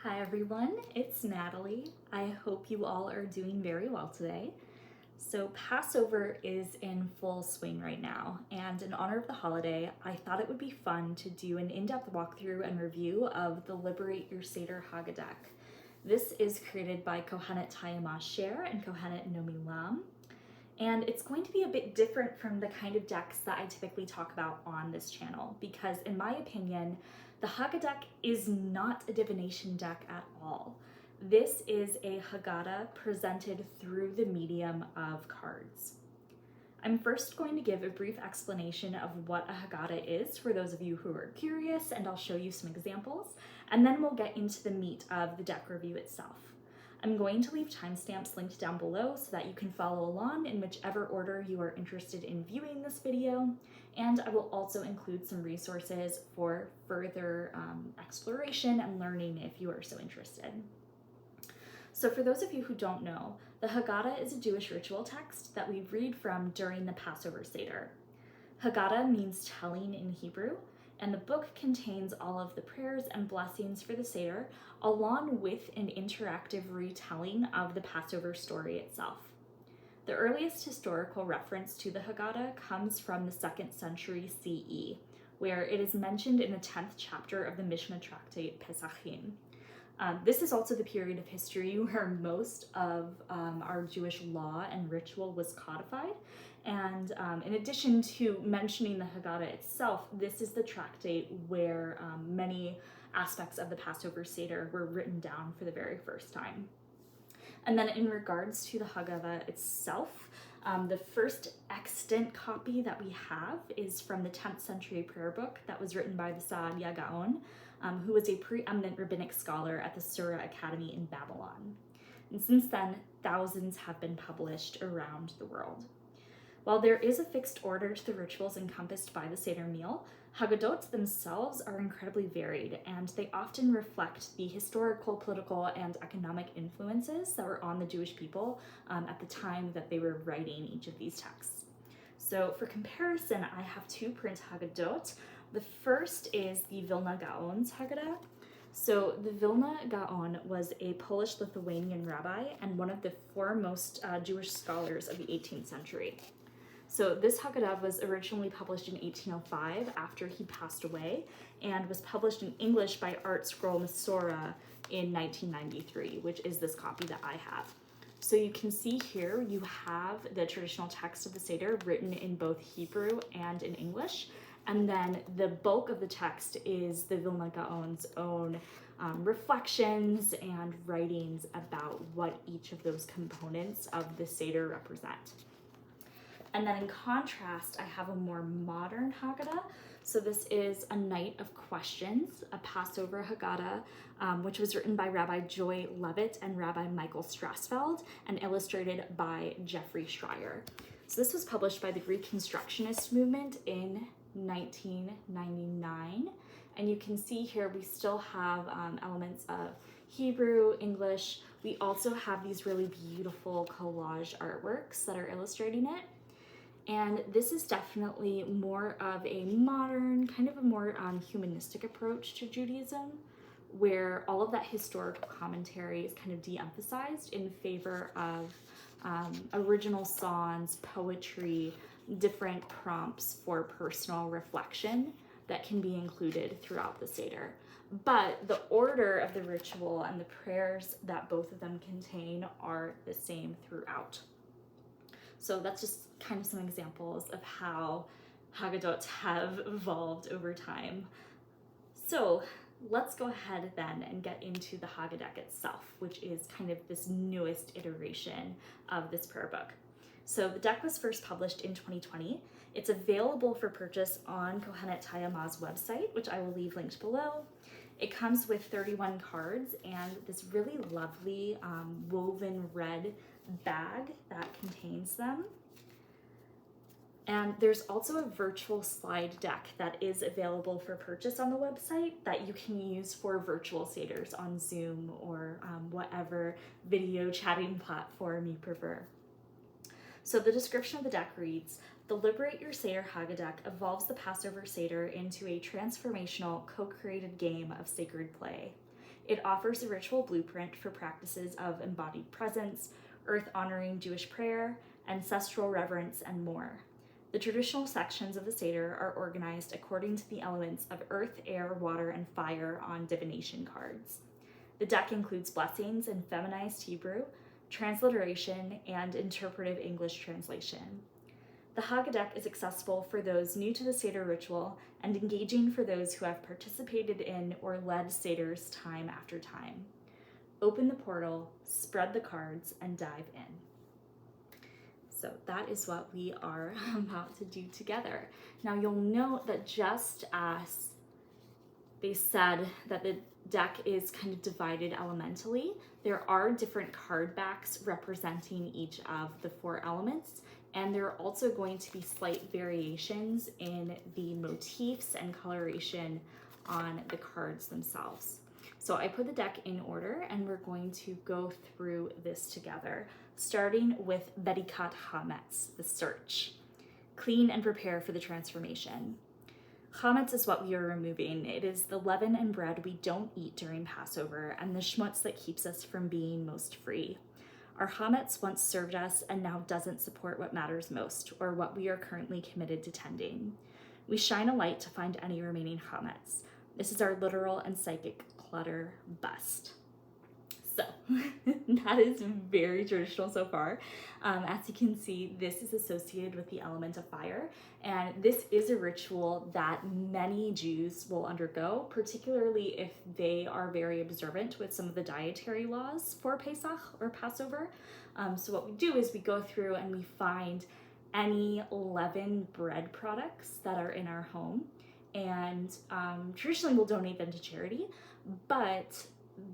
Hi everyone, it's Natalie. I hope you all are doing very well today. So Passover is in full swing right now, and in honor of the holiday, I thought it would be fun to do an in-depth walkthrough and review of the Liberate Your Seder Haggadeck. This is created by Kohenet Tayama Sher and Kohenet Nomi Lam, and it's going to be a bit different from the kind of decks that I typically talk about on this channel, because in my opinion, the Haggadah is not a divination deck at all. This is a Haggadah presented through the medium of cards. I'm first going to give a brief explanation of what a Haggadah is for those of you who are curious, and I'll show you some examples, and then we'll get into the meat of the deck review itself. I'm going to leave timestamps linked down below so that you can follow along in whichever order you are interested in viewing this video, and I will also include some resources for further exploration and learning if you are so interested. So for those of you who don't know, the Haggadah is a Jewish ritual text that we read from during the Passover Seder. Haggadah means telling in Hebrew, and the book contains all of the prayers and blessings for the Seder, along with an interactive retelling of the Passover story itself. The earliest historical reference to the Haggadah comes from the 2nd century CE, where it is mentioned in the 10th chapter of the Mishnah tractate Pesachim. This is also the period of history where most of our Jewish law and ritual was codified. And in addition to mentioning the Haggadah itself, this is the tractate where many aspects of the Passover Seder were written down for the very first time. And then in regards to the Haggadah itself, the first extant copy that we have is from the 10th century prayer book that was written by the Saadia Gaon, who was a preeminent rabbinic scholar at the Sura Academy in Babylon. And since then, thousands have been published around the world. While there is a fixed order to the rituals encompassed by the Seder meal, Haggadot themselves are incredibly varied, and they often reflect the historical, political, and economic influences that were on the Jewish people at the time that they were writing each of these texts. So for comparison, I have two print Haggadot. The first is the Vilna Gaon's Haggadah. So the Vilna Gaon was a Polish-Lithuanian rabbi and one of the foremost Jewish scholars of the 18th century. So this Haggadah was originally published in 1805 after he passed away, and was published in English by Art Scroll Masorah in 1993, which is this copy that I have. So you can see here you have the traditional text of the Seder written in both Hebrew and in English, and then the bulk of the text is the Vilna Gaon's own reflections and writings about what each of those components of the Seder represent. And then in contrast, I have a more modern Haggadah. So this is A Night of Questions, a Passover Haggadah, which was written by Rabbi Joy Levitt and Rabbi Michael Strassfeld and illustrated by Jeffrey Schreier. So this was published by the Reconstructionist movement in 1999. And you can see here we still have elements of Hebrew, English. We also have these really beautiful collage artworks that are illustrating it. And this is definitely more of a modern, kind of a more humanistic approach to Judaism, where all of that historical commentary is kind of de-emphasized in favor of original songs, poetry, different prompts for personal reflection that can be included throughout the Seder. But the order of the ritual and the prayers that both of them contain are the same throughout. So that's just kind of some examples of how Haggadot have evolved over time. So let's go ahead then and get into the Haggadah itself, which is kind of this newest iteration of this prayer book. So the deck was first published in 2020. It's available for purchase on Kohenet Tayama's website, which I will leave linked below. It comes with 31 cards and this really lovely woven red bag that contains them. And there's also a virtual slide deck that is available for purchase on the website that you can use for virtual Seders on Zoom or whatever video chatting platform you prefer. So the description of the deck reads, the Liberate Your Seder Haggadeck evolves the Passover Seder into a transformational, co-created game of sacred play. It offers a ritual blueprint for practices of embodied presence, earth-honoring Jewish prayer, ancestral reverence, and more. The traditional sections of the Seder are organized according to the elements of earth, air, water, and fire on divination cards. The deck includes blessings in feminized Hebrew, transliteration, and interpretive English translation. The Haggadeck is accessible for those new to the Seder ritual and engaging for those who have participated in or led Seders time after time. Open the portal, spread the cards, and dive in. So that is what we are about to do together. Now you'll note that just as they said that the deck is kind of divided elementally, there are different card backs representing each of the 4 elements, and there are also going to be slight variations in the motifs and coloration on the cards themselves. So I put the deck in order, and we're going to go through this together, starting with Bedikat Hametz, the search. Clean and prepare for the transformation. Chametz is what we are removing. It is the leaven and bread we don't eat during Passover and the schmutz that keeps us from being most free. Our chametz once served us and now doesn't support what matters most or what we are currently committed to tending. We shine a light to find any remaining chametz. This is our literal and psychic clutter bust. So that is very traditional so far. As you can see, this is associated with the element of fire, and this is a ritual that many Jews will undergo, particularly if they are very observant with some of the dietary laws for Pesach or Passover. So what we do is we go through and we find any leavened bread products that are in our home, and traditionally we'll donate them to charity, but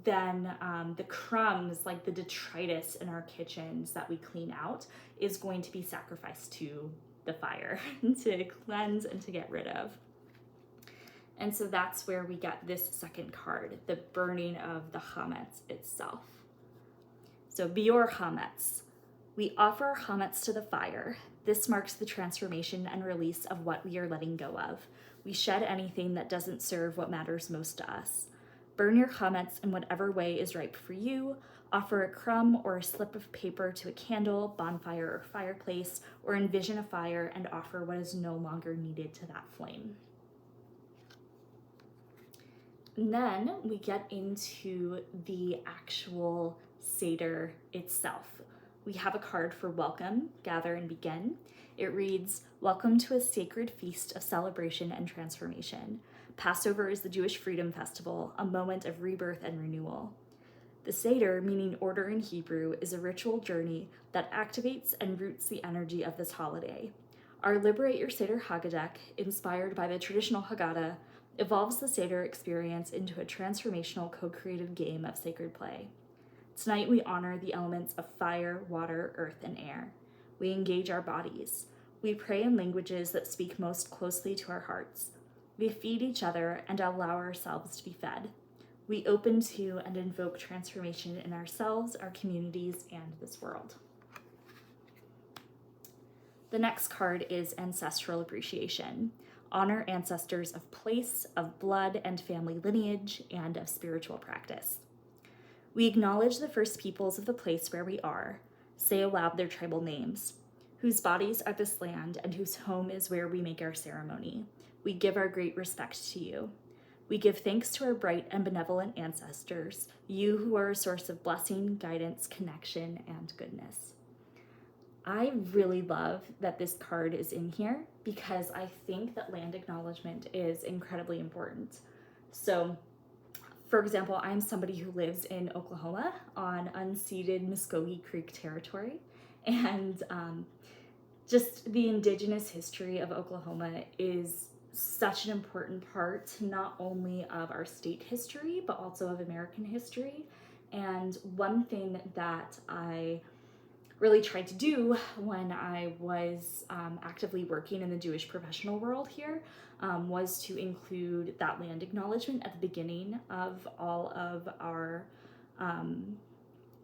then the crumbs, like the detritus in our kitchens that we clean out, is going to be sacrificed to the fire to cleanse and to get rid of. And so that's where we get this second card, the burning of the chametz itself. So Bior Chametz. We offer chametz to the fire. This marks the transformation and release of what we are letting go of. We shed anything that doesn't serve what matters most to us. Burn your chametz in whatever way is right for you. Offer a crumb or a slip of paper to a candle, bonfire, or fireplace, or envision a fire and offer what is no longer needed to that flame. And then we get into the actual Seder itself. We have a card for welcome, gather, and begin. It reads, "Welcome to a sacred feast of celebration and transformation. Passover is the Jewish Freedom Festival, a moment of rebirth and renewal." The Seder, meaning order in Hebrew, is a ritual journey that activates and roots the energy of this holiday. Our Liberate Your Seder Haggadeck, inspired by the traditional Haggadah, evolves the Seder experience into a transformational co-created game of sacred play. Tonight we honor the elements of fire, water, earth, and air. We engage our bodies. We pray in languages that speak most closely to our hearts. We feed each other and allow ourselves to be fed. We open to and invoke transformation in ourselves, our communities, and this world. The next card is Ancestral Appreciation. Honor ancestors of place, of blood and family lineage, and of spiritual practice. We acknowledge the first peoples of the place where we are. Say aloud their tribal names, whose bodies are this land and whose home is where we make our ceremony. We give our great respect to you. We give thanks to our bright and benevolent ancestors, you who are a source of blessing, guidance, connection, and goodness. I really love that this card is in here because I think that land acknowledgement is incredibly important. So, for example, I'm somebody who lives in Oklahoma on unceded Muskogee Creek territory, and just the indigenous history of Oklahoma is such an important part not only of our state history but also of American history. And one thing that I really tried to do when I was actively working in the Jewish professional world here was to include that land acknowledgement at the beginning of all of our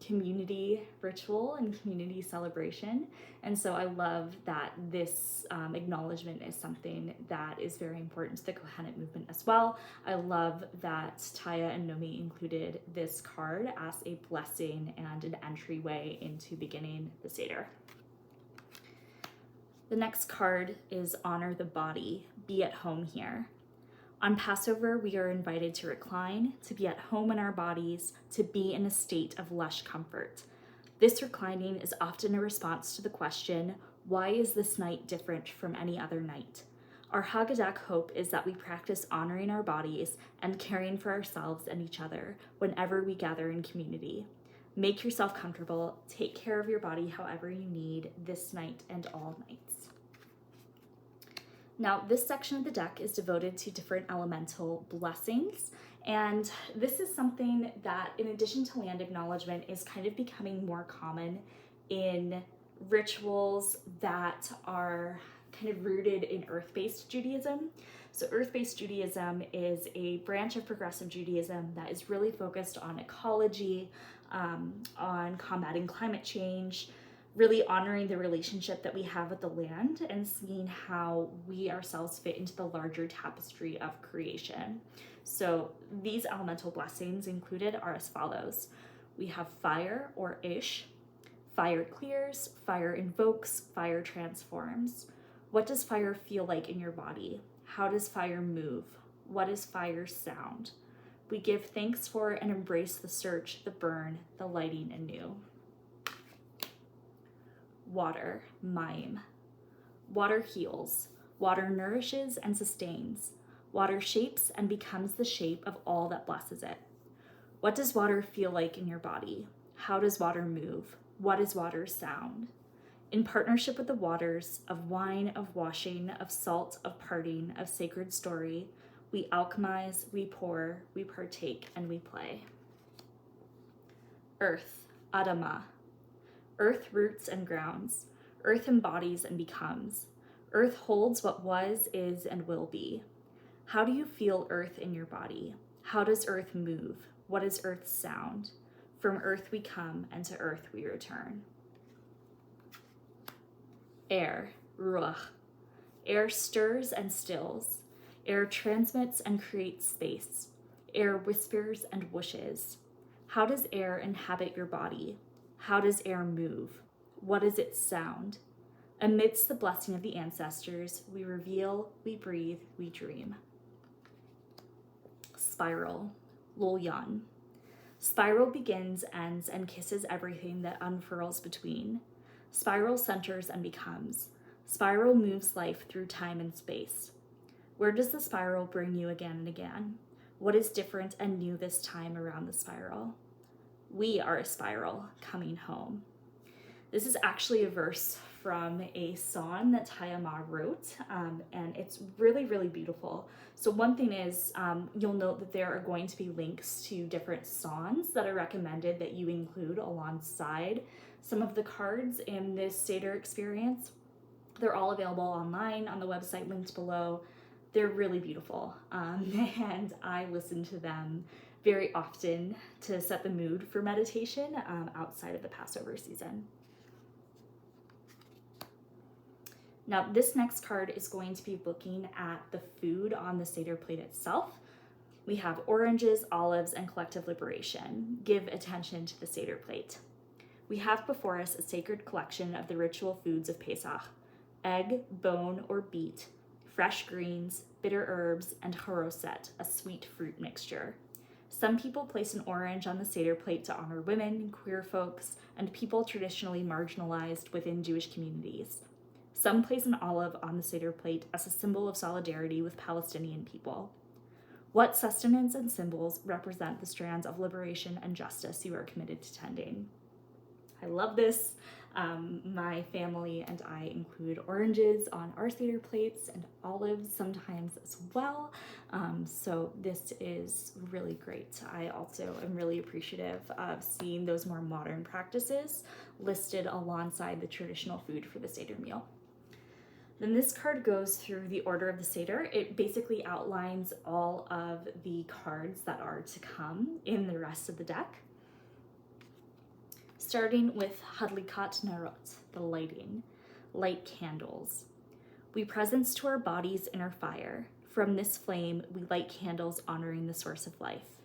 community ritual and community celebration. And so I love that this acknowledgement is something that is very important to the Kohenet movement as well. I love that Taya and Nomi included this card as a blessing and an entryway into beginning the Seder. The next card is Honor the Body, Be at Home Here. On Passover, we are invited to recline, to be at home in our bodies, to be in a state of lush comfort. This reclining is often a response to the question, why is this night different from any other night? Our Haggadah hope is that we practice honoring our bodies and caring for ourselves and each other whenever we gather in community. Make yourself comfortable, take care of your body however you need this night and all nights. Now, this section of the deck is devoted to different elemental blessings, and this is something that, in addition to land acknowledgement, is kind of becoming more common in rituals that are kind of rooted in earth-based Judaism. So earth-based Judaism is a branch of progressive Judaism that is really focused on ecology, on combating climate change, really honoring the relationship that we have with the land and seeing how we ourselves fit into the larger tapestry of creation. So these elemental blessings included are as follows. We have fire, or ish. Fire clears, fire invokes, fire transforms. What does fire feel like in your body? How does fire move? What is fire's sound? We give thanks for and embrace the search, the burn, the lighting anew. Water, mime. Water heals. Water nourishes and sustains. Water shapes and becomes the shape of all that blesses it. What does water feel like in your body? How does water move? What is water's sound? In partnership with the waters of wine, of washing, of salt, of parting, of sacred story, we alchemize, we pour, we partake, and we play. Earth, Adamah. Earth roots and grounds. Earth embodies and becomes. Earth holds what was, is, and will be. How do you feel earth in your body? How does earth move? What is earth's sound? From earth we come, and to earth we return. Air, ruach. Air stirs and stills. Air transmits and creates space. Air whispers and whooshes. How does air inhabit your body? How does air move? What is its sound? Amidst the blessing of the ancestors, we reveal, we breathe, we dream. Spiral, Lulyan. Spiral begins, ends, and kisses everything that unfurls between. Spiral centers and becomes. Spiral moves life through time and space. Where does the spiral bring you again and again? What is different and new this time around the spiral? We are a spiral coming home. This is actually a verse from a song that Tayama wrote, and it's really, really beautiful. So one thing is, you'll note that there are going to be links to different songs that are recommended that you include alongside some of the cards in this Seder experience. They're all available online on the website linked below. They're really beautiful, and I listen to them very often to set the mood for meditation outside of the Passover season. Now, this next card is going to be looking at the food on the Seder plate itself. We have oranges, olives, and collective liberation. Give attention to the Seder plate. We have before us a sacred collection of the ritual foods of Pesach: egg, bone, or beet, fresh greens, bitter herbs, and haroset, a sweet fruit mixture. Some people place an orange on the Seder plate to honor women, queer folks, and people traditionally marginalized within Jewish communities. Some place an olive on the Seder plate as a symbol of solidarity with Palestinian people. What sustenance and symbols represent the strands of liberation and justice you are committed to tending? I love this. My family and I include oranges on our Seder plates and olives sometimes as well. So this is really great. I also am really appreciative of seeing those more modern practices listed alongside the traditional food for the Seder meal. Then this card goes through the order of the Seder. It basically outlines all of the cards that are to come in the rest of the deck. starting with Hadlikat Narot, the light candles. We presence to our bodies inner fire. From this flame, we light candles honoring the source of life.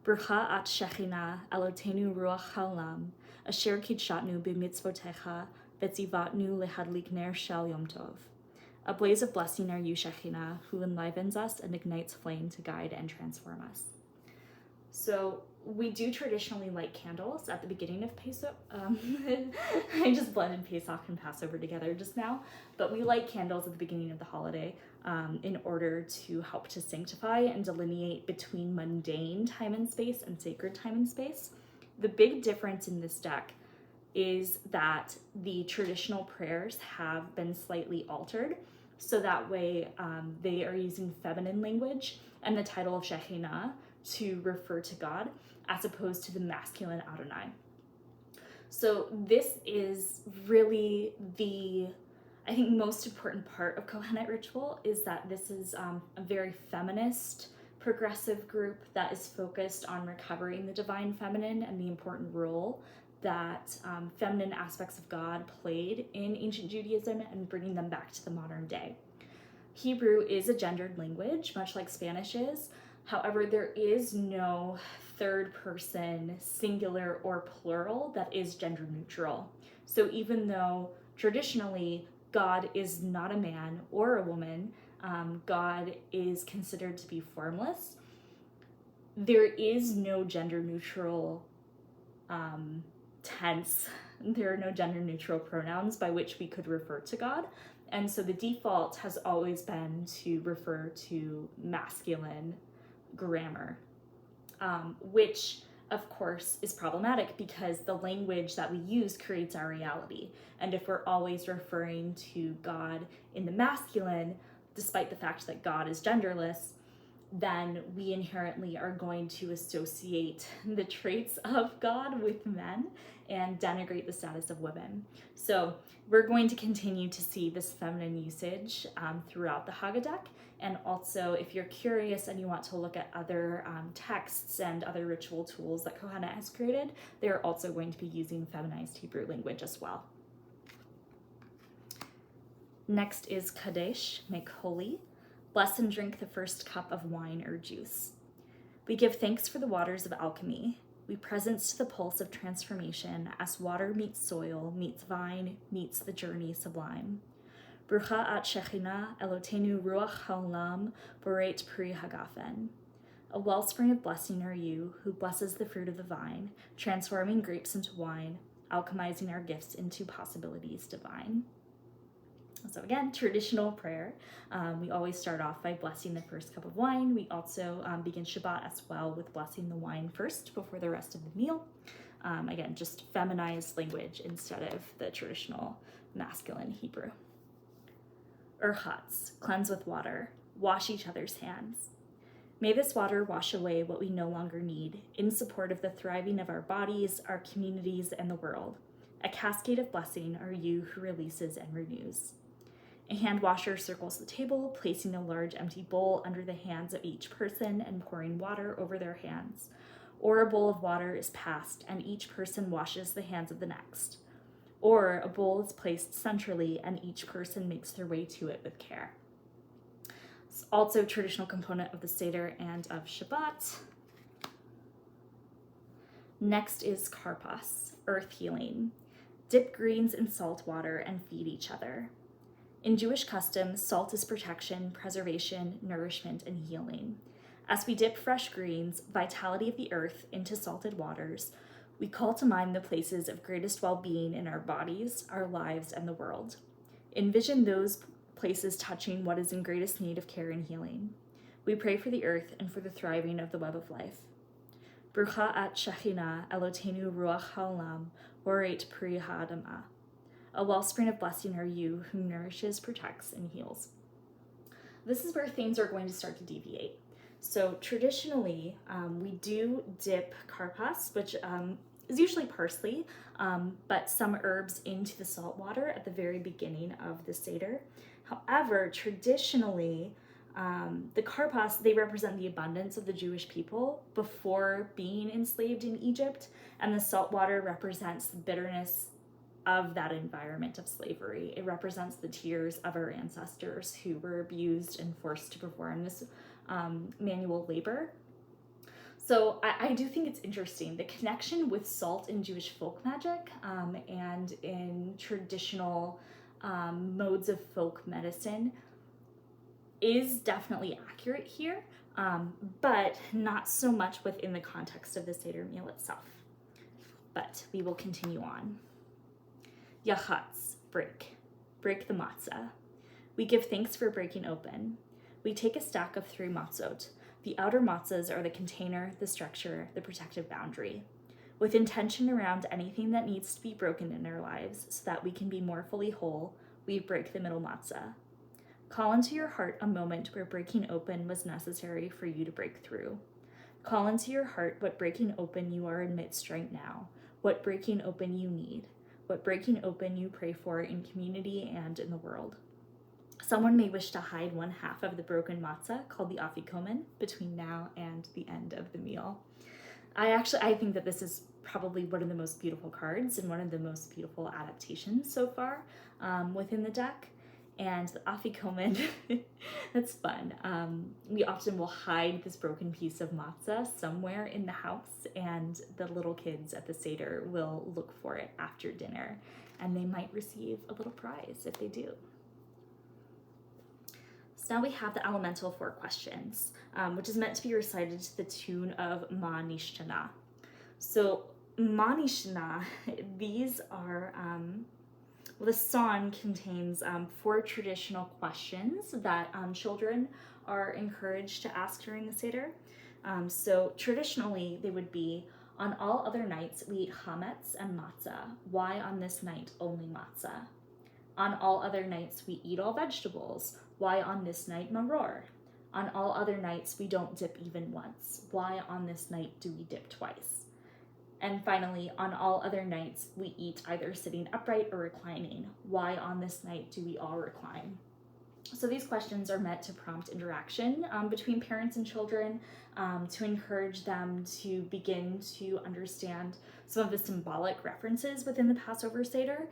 Brucha at Shechina, Elotenu Ruach Haolam, Asher Kidshatnu b'mitzvotecha, Vetzivatnu lehadlik ner shel Yom Tov. A blaze of blessing are you, Shechina, who enlivens us and ignites flame to guide and transform us. So we do traditionally light candles at the beginning of Pesach. I just blended Pesach and Passover together just now, but we light candles at the beginning of the holiday in order to help to sanctify and delineate between mundane time and space and sacred time and space. The big difference in this deck is that the traditional prayers have been slightly altered, so that way they are using feminine language and the title of Shekhinah to refer to God, as opposed to the masculine Adonai. So this is really I think most important part of Kohenet ritual is that this is a very feminist, progressive group that is focused on recovering the divine feminine and the important role that feminine aspects of God played in ancient Judaism and bringing them back to the modern day. Hebrew is a gendered language, much like Spanish is. However, there is no third person, singular or plural, that is gender neutral. So even though traditionally God is not a man or a woman, God is considered to be formless, there is no gender neutral tense. There are no gender neutral pronouns by which we could refer to God. And so the default has always been to refer to masculine grammar, which of course is problematic because the language that we use creates our reality. And if we're always referring to God in the masculine, despite the fact that God is genderless, then we inherently are going to associate the traits of God with men and denigrate the status of women. So we're going to continue to see this feminine usage throughout the Haggadah. And also, if you're curious and you want to look at other texts and other ritual tools that Kohenet has created, they're also going to be using feminized Hebrew language as well. Next is Kadesh, make holy. Bless and drink the first cup of wine or juice. We give thanks for the waters of alchemy. We presence to the pulse of transformation as water meets soil, meets vine, meets the journey sublime. Brucha at Shechina, Elotenu Ruach Haolam, Liberate Pri Hagafen. A wellspring of blessing are you, who blesses the fruit of the vine, transforming grapes into wine, alchemizing our gifts into possibilities divine. So again, traditional prayer. We always start off by blessing the first cup of wine. We also begin Shabbat as well with blessing the wine first before the rest of the meal. Again, just feminized language instead of the traditional masculine Hebrew. Urchatz, cleanse with water, wash each other's hands. May this water wash away what we no longer need in support of the thriving of our bodies, our communities, and the world. A cascade of blessing are you who releases and renews. A hand washer circles the table, placing a large empty bowl under the hands of each person and pouring water over their hands. Or a bowl of water is passed and each person washes the hands of the next. Or a bowl is placed centrally and each person makes their way to it with care. It's also a traditional component of the Seder and of Shabbat. Next is Karpas, earth healing. Dip greens in salt water and feed each other. In Jewish customs, salt is protection, preservation, nourishment, and healing. As we dip fresh greens, vitality of the earth, into salted waters, we call to mind the places of greatest well-being in our bodies, our lives, and the world. Envision those places touching what is in greatest need of care and healing. We pray for the earth and for the thriving of the web of life. Brucha at Shechina, Elotenu Ruach Haolam, Liberate Pri Ha'adamah. A wellspring of blessing are you, who nourishes, protects, and heals. This is where things are going to start to deviate. So traditionally, we do dip karpas, which is usually parsley, but some herbs into the salt water at the very beginning of the Seder. However, traditionally, The karpas, they represent the abundance of the Jewish people before being enslaved in Egypt, and the salt water represents the bitterness of that environment of slavery. It represents the tears of our ancestors who were abused and forced to perform this manual labor. So I do think it's interesting, the connection with salt in Jewish folk magic and in traditional modes of folk medicine is definitely accurate here, but not so much within the context of the Seder meal itself. But we will continue on. Yachatz, break the matzah. We give thanks for breaking open. We take a stack of 3 matzot. The outer matzahs are the container, the structure, the protective boundary. With intention around anything that needs to be broken in our lives so that we can be more fully whole, we break the middle matzah. Call into your heart a moment where breaking open was necessary for you to break through. Call into your heart what breaking open you are amidst right now, what breaking open you need, what breaking open you pray for in community and in the world. Someone may wish to hide one half of the broken matzah, called the afikomen, between now and the end of the meal. I think that this is probably one of the most beautiful cards and one of the most beautiful adaptations so far within the deck. And the afikomen, that's fun. We often will hide this broken piece of matzah somewhere in the house, and the little kids at the Seder will look for it after dinner, and they might receive a little prize if they do. So now we have the elemental 4 questions, which is meant to be recited to the tune of Ma Nishtana. So Ma Nishtana, these are, the song contains 4 traditional questions that children are encouraged to ask during the Seder. So traditionally, they would be, on all other nights we eat chametz and matzah. Why on this night only matzah? On all other nights we eat all vegetables. Why on this night maror? On all other nights we don't dip even once. Why on this night do we dip twice? And finally, on all other nights we eat either sitting upright or reclining. Why on this night do we all recline? So these questions are meant to prompt interaction between parents and children, to encourage them to begin to understand some of the symbolic references within the Passover Seder.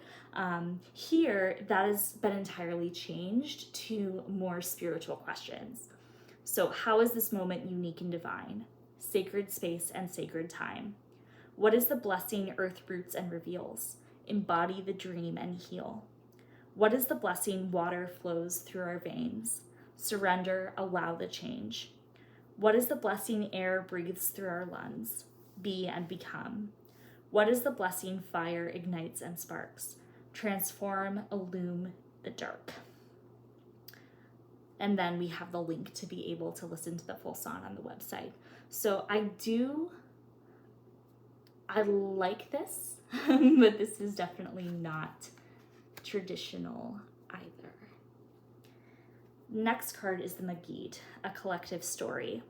Here, that has been entirely changed to more spiritual questions. So how is this moment unique and divine? Sacred space and sacred time. What is the blessing earth roots and reveals? Embody the dream and heal. What is the blessing water flows through our veins? Surrender, allow the change. What is the blessing air breathes through our lungs? Be and become. What is the blessing fire ignites and sparks? Transform, illume the dark. And then we have the link to be able to listen to the full song on the website. So I like this, but this is definitely not traditional either. Next card is the Magid, a collective story.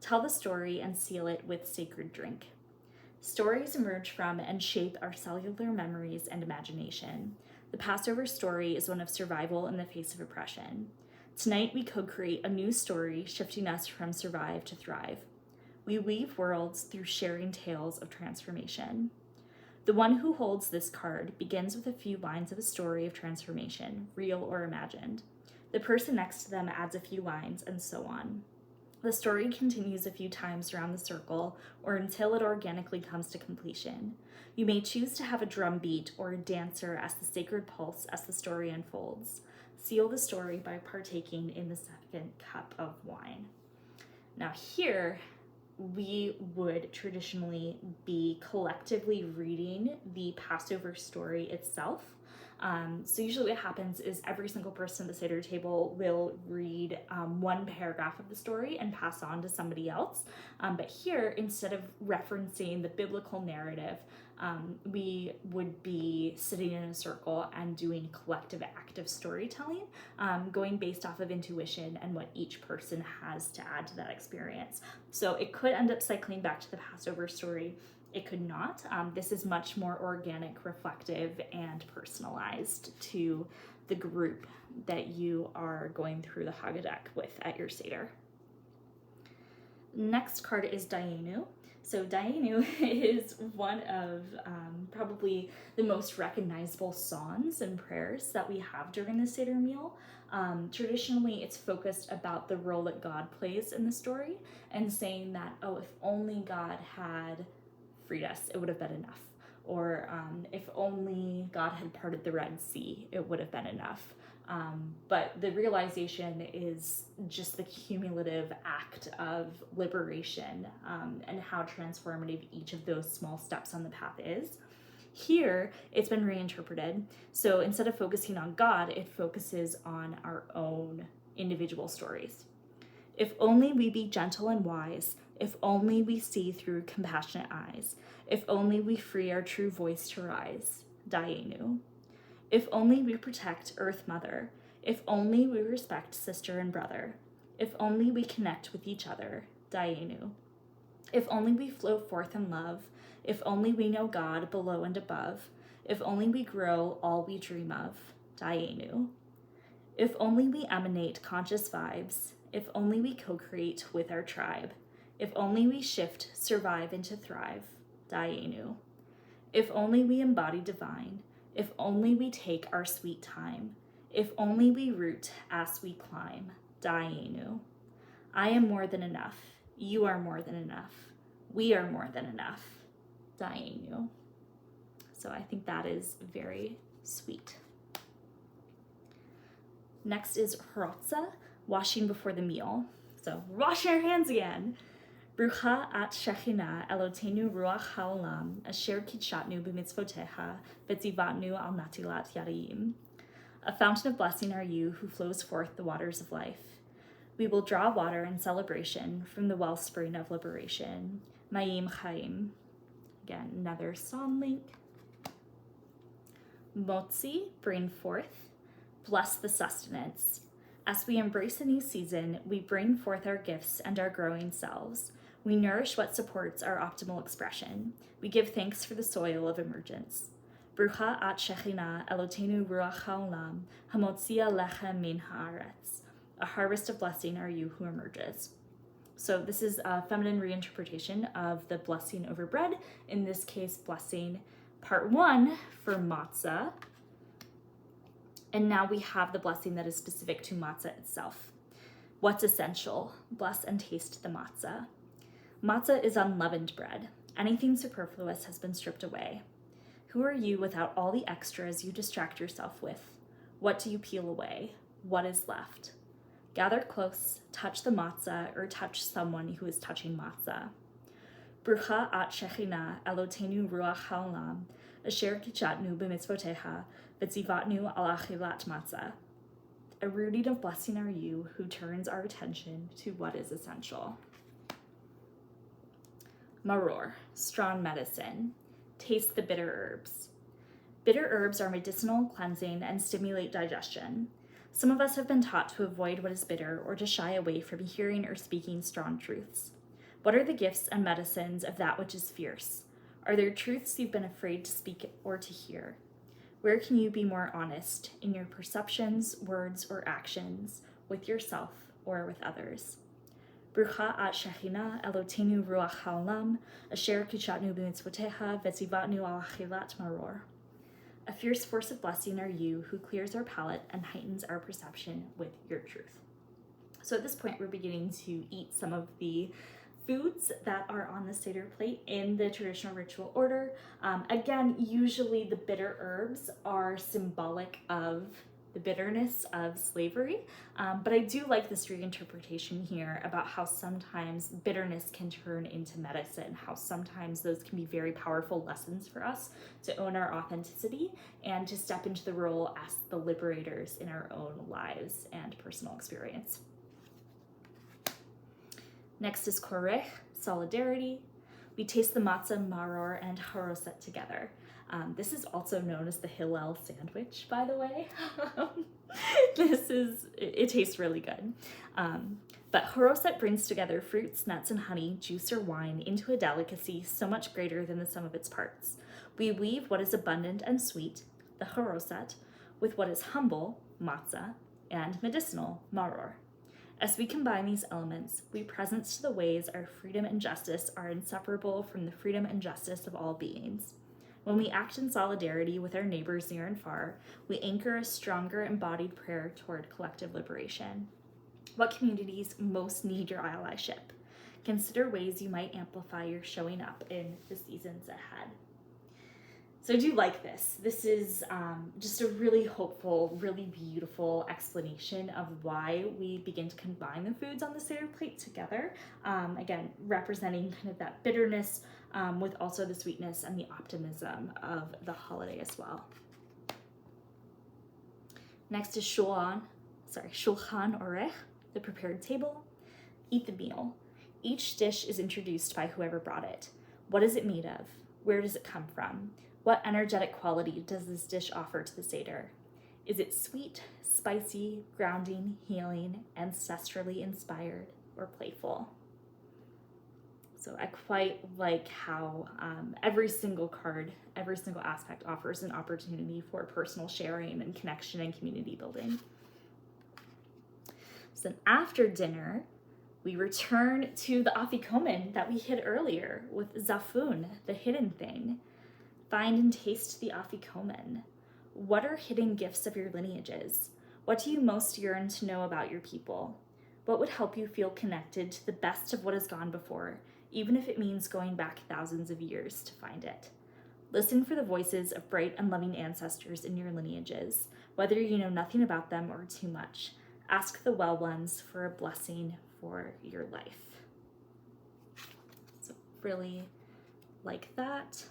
Tell the story and seal it with sacred drink. Stories emerge from and shape our cellular memories and imagination. The Passover story is one of survival in the face of oppression. Tonight we co-create a new story, shifting us from survive to thrive. We weave worlds through sharing tales of transformation. The one who holds this card begins with a few lines of a story of transformation, real or imagined. The person next to them adds a few lines, and so on. The story continues a few times around the circle, or until it organically comes to completion. You may choose to have a drum beat or a dancer as the sacred pulse as the story unfolds. Seal the story by partaking in the second cup of wine. Now here, we would traditionally be collectively reading the Passover story itself. So usually what happens is every single person at the Seder table will read one paragraph of the story and pass on to somebody else. But here, instead of referencing the biblical narrative, we would be sitting in a circle and doing collective active storytelling, going based off of intuition and what each person has to add to that experience. So it could end up cycling back to the Passover story. It could not. This is much more organic, reflective, and personalized to the group that you are going through the Haggadeck with at your Seder. Next card is Dayenu. So Dayenu is one of probably the most recognizable songs and prayers that we have during the Seder meal. Traditionally, it's focused about the role that God plays in the story and saying that, oh, if only God had freed us, it would have been enough. Or if only God had parted the Red Sea, it would have been enough. But the realization is just the cumulative act of liberation and how transformative each of those small steps on the path is. Here, it's been reinterpreted. So instead of focusing on God, it focuses on our own individual stories. If only we be gentle and wise, if only we see through compassionate eyes, if only we free our true voice to rise, Dayenu. If only we protect Earth Mother, if only we respect sister and brother, if only we connect with each other, Dayenu. If only we flow forth in love, if only we know God below and above, if only we grow all we dream of, Dayenu. If only we emanate conscious vibes, if only we co-create with our tribe, if only we shift, survive, into thrive, Dayenu. If only we embody divine, if only we take our sweet time, if only we root as we climb, Dayenu. I am more than enough, you are more than enough, we are more than enough, Dayenu. So I think that is very sweet. Next is Harotza, washing before the meal. So washing our hands again. Brucha at Shechina Elotenu Ruach Haolam Asher Kitshatnu B'mitzvoteha V'tzivatnu Al Natilat Yarim. A fountain of blessing are you who flows forth the waters of life. We will draw water in celebration from the wellspring of liberation. Mayim Chaim. Again, another psalm link. Motzi, bring forth. Bless the sustenance. As we embrace a new season, we bring forth our gifts and our growing selves. We nourish what supports our optimal expression. We give thanks for the soil of emergence. Brucha at Shechina Elotenu Ruach Haolam Hamotzia Lechem Min Haaretz. A harvest of blessing are you who emerges. So this is a feminine reinterpretation of the blessing over bread. In this case, blessing part 1 for matzah. And now we have the blessing that is specific to matzah itself. What's essential? Bless and taste the matzah. Matzah is unleavened bread. Anything superfluous has been stripped away. Who are you without all the extras you distract yourself with? What do you peel away? What is left? Gather close, touch the matzah, or touch someone who is touching matzah. Brucha at Shechina Elotenu Ruach Haolam Asher Kitshatnu B'mitzvoteha V'tzivatnu Al Achilat Matzah. A rooting of blessing are you who turns our attention to what is essential. Maror, strong medicine. Taste the bitter herbs. Bitter herbs are medicinal, cleansing, and stimulate digestion. Some of us have been taught to avoid what is bitter or to shy away from hearing or speaking strong truths. What are the gifts and medicines of that which is fierce? Are there truths you've been afraid to speak or to hear? Where can you be more honest in your perceptions, words, or actions with yourself or with others? Brucha at Shechina Elotenu Ruach Haolam Asher Kitshatnu B'mitzvoteha V'tzivatnu Al Achilat Maror. A fierce force of blessing are you who clears our palate and heightens our perception with your truth. So at this point, we're beginning to eat some of the foods that are on the Seder plate in the traditional ritual order. Again, usually the bitter herbs are symbolic of the bitterness of slavery, but I do like this reinterpretation here about how sometimes bitterness can turn into medicine, how sometimes those can be very powerful lessons for us to own our authenticity and to step into the role as the liberators in our own lives and personal experience. Next is korech, solidarity. We taste the matzah, maror, and haroset together. This is also known as the Hillel sandwich, by the way. It tastes really good. But haroset brings together fruits, nuts, and honey, juice, or wine into a delicacy so much greater than the sum of its parts. We weave what is abundant and sweet, the haroset, with what is humble, matzah, and medicinal, maror. As we combine these elements, we present to the ways our freedom and justice are inseparable from the freedom and justice of all beings. When we act in solidarity with our neighbors near and far, we anchor a stronger embodied prayer toward collective liberation. What communities most need your allyship? Consider ways you might amplify your showing up in the seasons ahead. So I do like this. This is just a really hopeful, really beautiful explanation of why we begin to combine the foods on the Seder plate together. Again, representing kind of that bitterness with also the sweetness and the optimism of the holiday as well. Next is Shulchan Orech, the prepared table. Eat the meal. Each dish is introduced by whoever brought it. What is it made of? Where does it come from? What energetic quality does this dish offer to the Seder? Is it sweet, spicy, grounding, healing, ancestrally inspired, or playful? So I quite like how every single card, every single aspect offers an opportunity for personal sharing and connection and community building. So then after dinner, we return to the afikomen that we hit earlier with zafun, the hidden thing. Find and taste the afikomen. What are hidden gifts of your lineages? What do you most yearn to know about your people? What would help you feel connected to the best of what has gone before, even if it means going back thousands of years to find it? Listen for the voices of bright and loving ancestors in your lineages, whether you know nothing about them or too much. Ask the well ones for a blessing for your life. So really like that.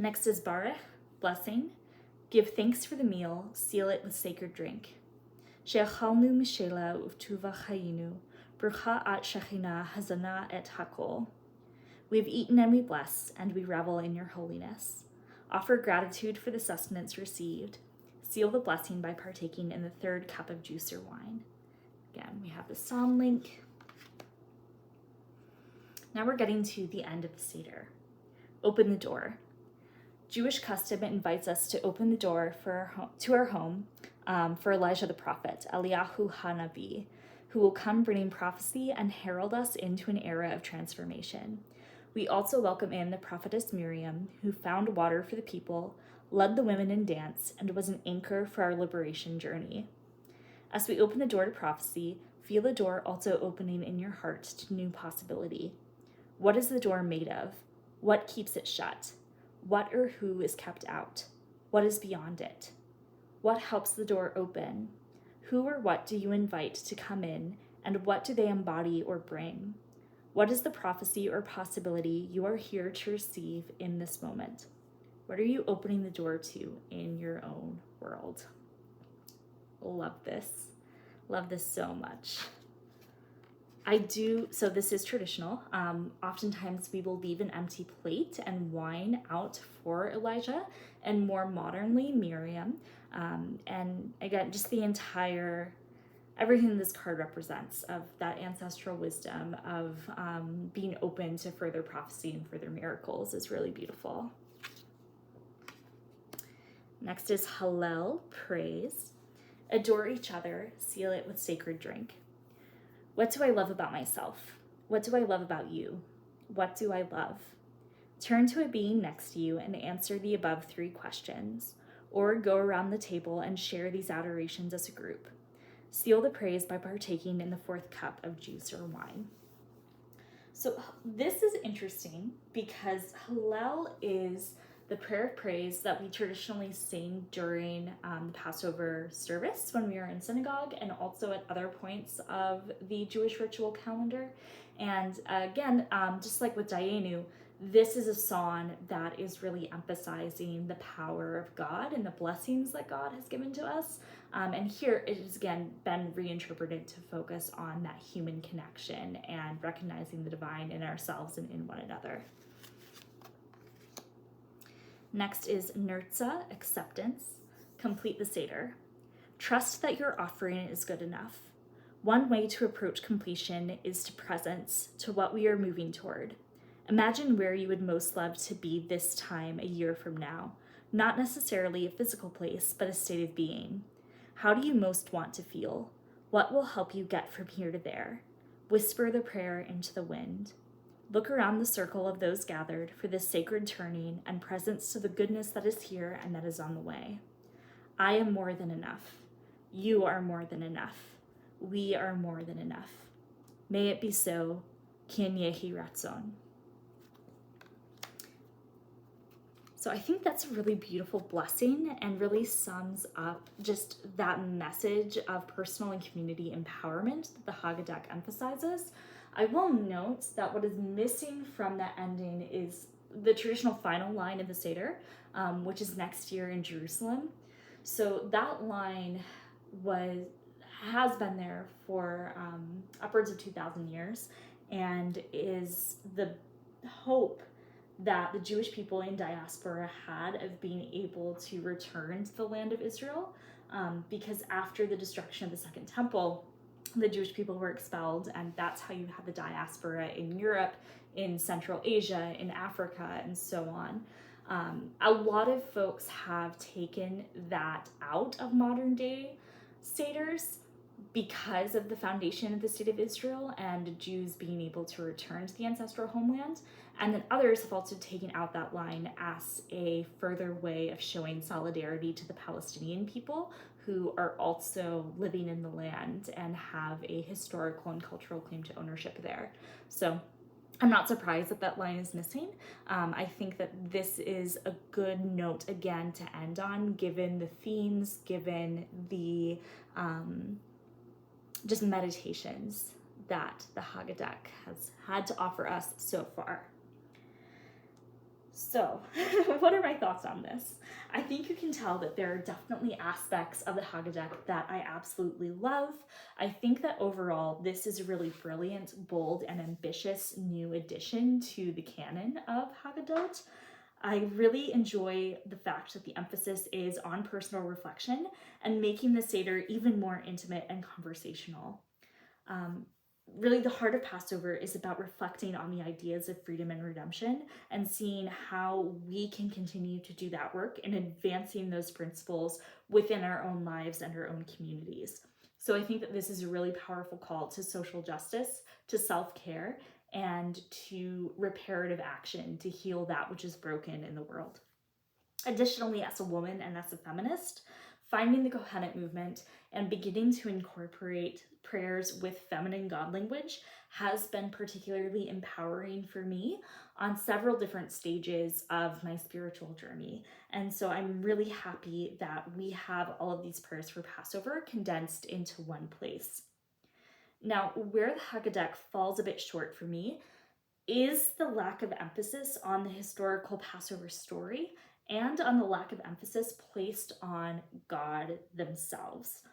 Next is Barech, blessing. Give thanks for the meal, seal it with sacred drink. She'achalnu mishela uvtuva chayinu, brucha at shechina hazana et hakol. We have eaten and we bless, and we revel in your holiness. Offer gratitude for the sustenance received. Seal the blessing by partaking in the third cup of juice or wine. Again, we have the psalm link. Now we're getting to the end of the Seder. Open the door. Jewish custom invites us to open the door to our home for Elijah the prophet, Eliyahu HaNavi, who will come bringing prophecy and herald us into an era of transformation. We also welcome in the prophetess Miriam, who found water for the people, led the women in dance, and was an anchor for our liberation journey. As we open the door to prophecy, feel the door also opening in your heart to new possibility. What is the door made of? What keeps it shut? What or who is kept out? What is beyond it? What helps the door open? Who or what do you invite to come in, and what do they embody or bring? What is the prophecy or possibility you are here to receive in this moment? What are you opening the door to in your own world? Love this. Love this so much. So this is traditional. Oftentimes we will leave an empty plate and wine out for Elijah, and more modernly, Miriam. And again, just everything this card represents of that ancestral wisdom of being open to further prophecy and further miracles is really beautiful. Next is Hallel, praise. Adore each other, seal it with sacred drink. What do I love about myself? What do I love about you? What do I love? Turn to a being next to you and answer the above 3 questions, or go around the table and share these adorations as a group. Seal the praise by partaking in the 4th cup of juice or wine. So this is interesting because Hallel is the prayer of praise that we traditionally sing during the Passover service when we are in synagogue, and also at other points of the Jewish ritual calendar. And again, just like with Dayenu, this is a song that is really emphasizing the power of God and the blessings that God has given to us. And here it has again been reinterpreted to focus on that human connection and recognizing the divine in ourselves and in one another. Next is Nirtza, acceptance. Complete the Seder. Trust that your offering is good enough. One way to approach completion is to presence to what we are moving toward. Imagine where you would most love to be this time a year from now, not necessarily a physical place, but a state of being. How do you most want to feel? What will help you get from here to there? Whisper the prayer into the wind. Look around the circle of those gathered for this sacred turning and presence to the goodness that is here and that is on the way. I am more than enough. You are more than enough. We are more than enough. May it be so. Kin yehi ratzon. So I think that's a really beautiful blessing and really sums up just that message of personal and community empowerment that the Haggadah emphasizes. I will note that what is missing from that ending is the traditional final line of the Seder, which is next year in Jerusalem. So that line has been there for upwards of 2,000 years and is the hope that the Jewish people in diaspora had of being able to return to the land of Israel, because after the destruction of the Second Temple, the Jewish people were expelled, and that's how you had the diaspora in Europe, in Central Asia, in Africa, and so on. A lot of folks have taken that out of modern day Seders because of the foundation of the state of Israel and Jews being able to return to the ancestral homeland. And then others have also taken out that line as a further way of showing solidarity to the Palestinian people who are also living in the land and have a historical and cultural claim to ownership there. So I'm not surprised that that line is missing. I think that this is a good note again to end on, given the themes, given the just meditations that the Haggadah has had to offer us so far. So, what are my thoughts on this? I think you can tell that there are definitely aspects of the Haggadah that I absolutely love. I think that overall, this is a really brilliant, bold, and ambitious new addition to the canon of Haggadot. I really enjoy the fact that the emphasis is on personal reflection and making the Seder even more intimate and conversational. Really, the heart of Passover is about reflecting on the ideas of freedom and redemption and seeing how we can continue to do that work and advancing those principles within our own lives and our own communities. So I think that this is a really powerful call to social justice, to self-care, and to reparative action to heal that which is broken in the world. Additionally, as a woman and as a feminist, finding the Kohenet movement and beginning to incorporate prayers with feminine God language has been particularly empowering for me on several different stages of my spiritual journey. And so I'm really happy that we have all of these prayers for Passover condensed into one place. Now, where the Haggadah falls a bit short for me is the lack of emphasis on the historical Passover story and on the lack of emphasis placed on God themselves.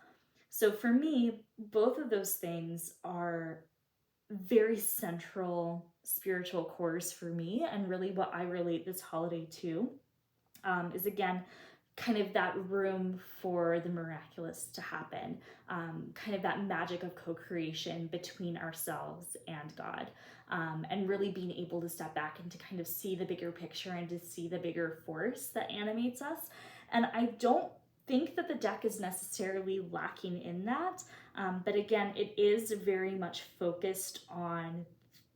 So for me, both of those things are very central spiritual cores for me, and really what I relate this holiday to is, again, kind of that room for the miraculous to happen, kind of that magic of co-creation between ourselves and God, and really being able to step back and to kind of see the bigger picture and to see the bigger force that animates us. And I don't think that the deck is necessarily lacking in that, but again, it is very much focused on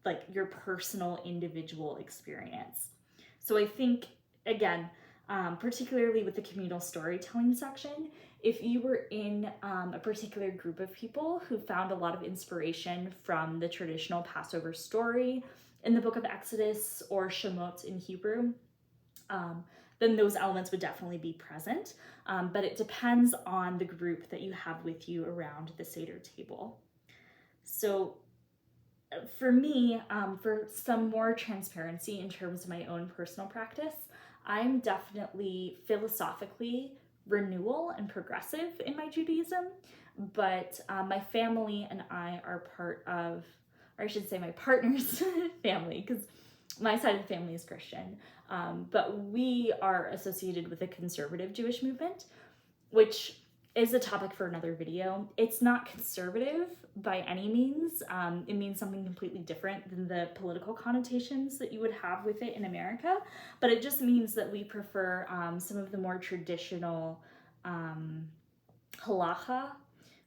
like your personal individual experience. So I think, again, particularly with the communal storytelling section, if you were in a particular group of people who found a lot of inspiration from the traditional Passover story in the book of Exodus or Shemot in Hebrew, then those elements would definitely be present. But it depends on the group that you have with you around the Seder table. So for me, for some more transparency in terms of my own personal practice, I'm definitely philosophically renewal and progressive in my Judaism, but my family and I are part of, or I should say my partner's family, because my side of the family is Christian, but we are associated with a conservative Jewish movement, which is a topic for another video. It's not conservative by any means. It means something completely different than the political connotations that you would have with it in America, but it just means that we prefer some of the more traditional halacha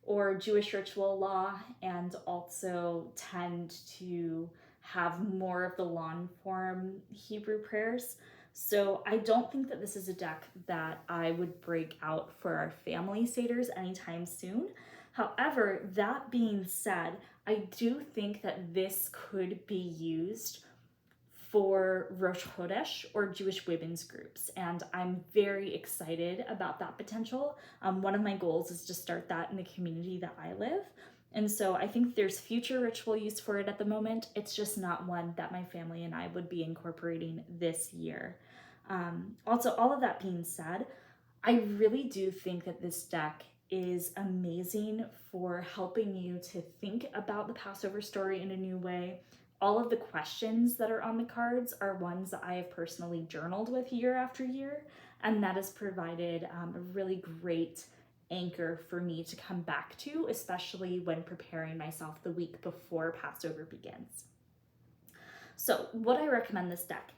or Jewish ritual law, and also tend to have more of the long form Hebrew prayers. So I don't think that this is a deck that I would break out for our family Seders anytime soon. However, that being said, I do think that this could be used for Rosh Chodesh or Jewish women's groups, and I'm very excited about that potential. One of my goals is to start that in the community that I live, and so I think there's future ritual use for it at the moment. It's just not one that my family and I would be incorporating this year. Also, all of that being said, I really do think that this deck is amazing for helping you to think about the Passover story in a new way. All of the questions that are on the cards are ones that I have personally journaled with year after year, and that has provided a really great anchor for me to come back to, especially when preparing myself the week before Passover begins. So, would I recommend this deck?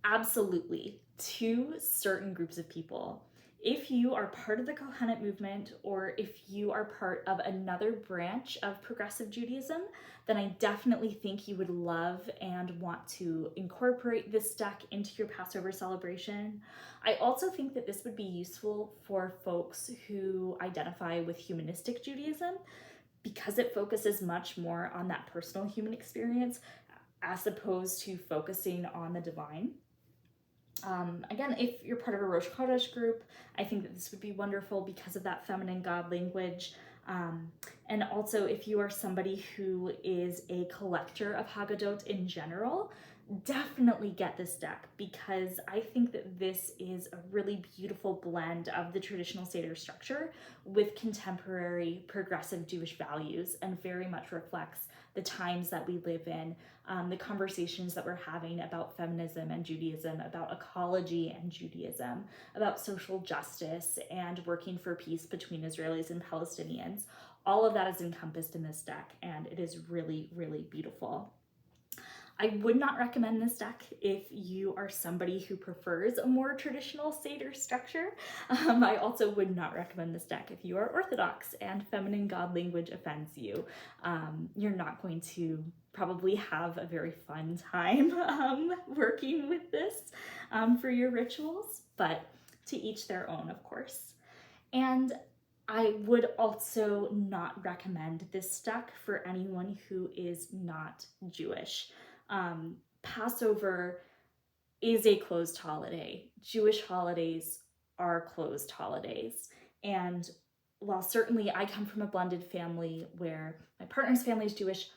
Absolutely, to certain groups of people. If you are part of the Kohenet movement, or if you are part of another branch of progressive Judaism, then I definitely think you would love and want to incorporate this deck into your Passover celebration. I also think that this would be useful for folks who identify with humanistic Judaism, because it focuses much more on that personal human experience as opposed to focusing on the divine. Again, if you're part of a Rosh Chodesh group, I think that this would be wonderful because of that feminine God language. And also, if you are somebody who is a collector of Haggadot in general, definitely get this deck, because I think that this is a really beautiful blend of the traditional Seder structure with contemporary progressive Jewish values, and very much reflects the times that we live in, the conversations that we're having about feminism and Judaism, about ecology and Judaism, about social justice and working for peace between Israelis and Palestinians. All of that is encompassed in this deck, and it is really, really beautiful. I would not recommend this deck if you are somebody who prefers a more traditional Seder structure. I also would not recommend this deck if you are Orthodox and feminine God language offends you. You're not going to probably have a very fun time working with this for your rituals, but to each their own, of course. And I would also not recommend this deck for anyone who is not Jewish. Passover is a closed holiday. Jewish holidays are closed holidays. And while certainly I come from a blended family where my partner's family is Jewish,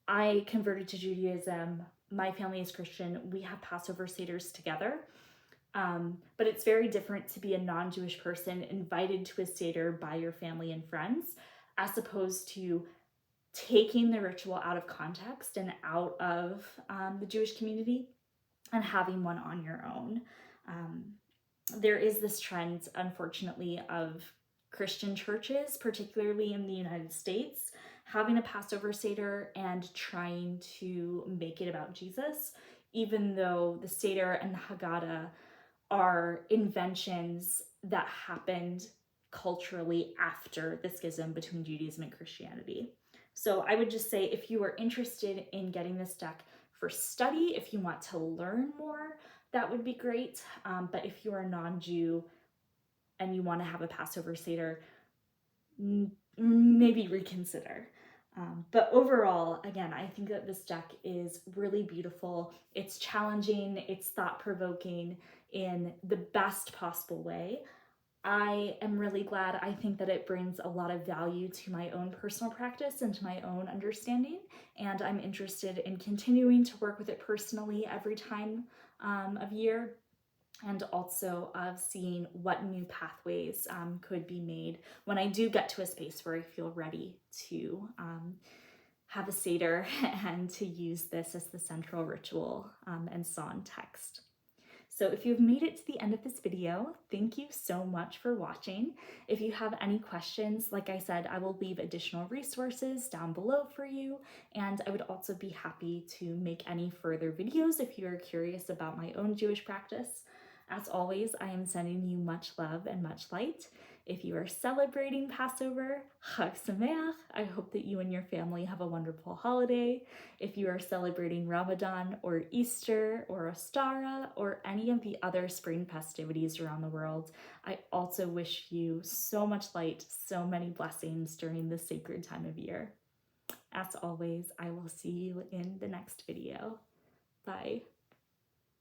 I converted to Judaism, my family is Christian, we have Passover Seders together. But it's very different to be a non-Jewish person invited to a Seder by your family and friends, as opposed to taking the ritual out of context and out of the Jewish community and having one on your own. There is this trend, unfortunately, of Christian churches, particularly in the United States, having a Passover Seder and trying to make it about Jesus, even though the Seder and the Haggadah are inventions that happened culturally after the schism between Judaism and Christianity. So I would just say, if you are interested in getting this deck for study, if you want to learn more, that would be great. But if you are a non-Jew and you want to have a Passover Seder, maybe reconsider. But overall, again, I think that this deck is really beautiful. It's challenging, it's thought-provoking in the best possible way. I am really glad. I think that it brings a lot of value to my own personal practice and to my own understanding, and I'm interested in continuing to work with it personally every time of year, and also of seeing what new pathways could be made when I do get to a space where I feel ready to have a Seder and to use this as the central ritual and song text. So if you've made it to the end of this video, thank you so much for watching. If you have any questions, like I said, I will leave additional resources down below for you, and I would also be happy to make any further videos if you are curious about my own Jewish practice. As always, I am sending you much love and much light. If you are celebrating Passover, Chag Sameach. I hope that you and your family have a wonderful holiday. If you are celebrating Ramadan or Easter or Ostara or any of the other spring festivities around the world, I also wish you so much light, so many blessings during this sacred time of year. As always, I will see you in the next video. Bye.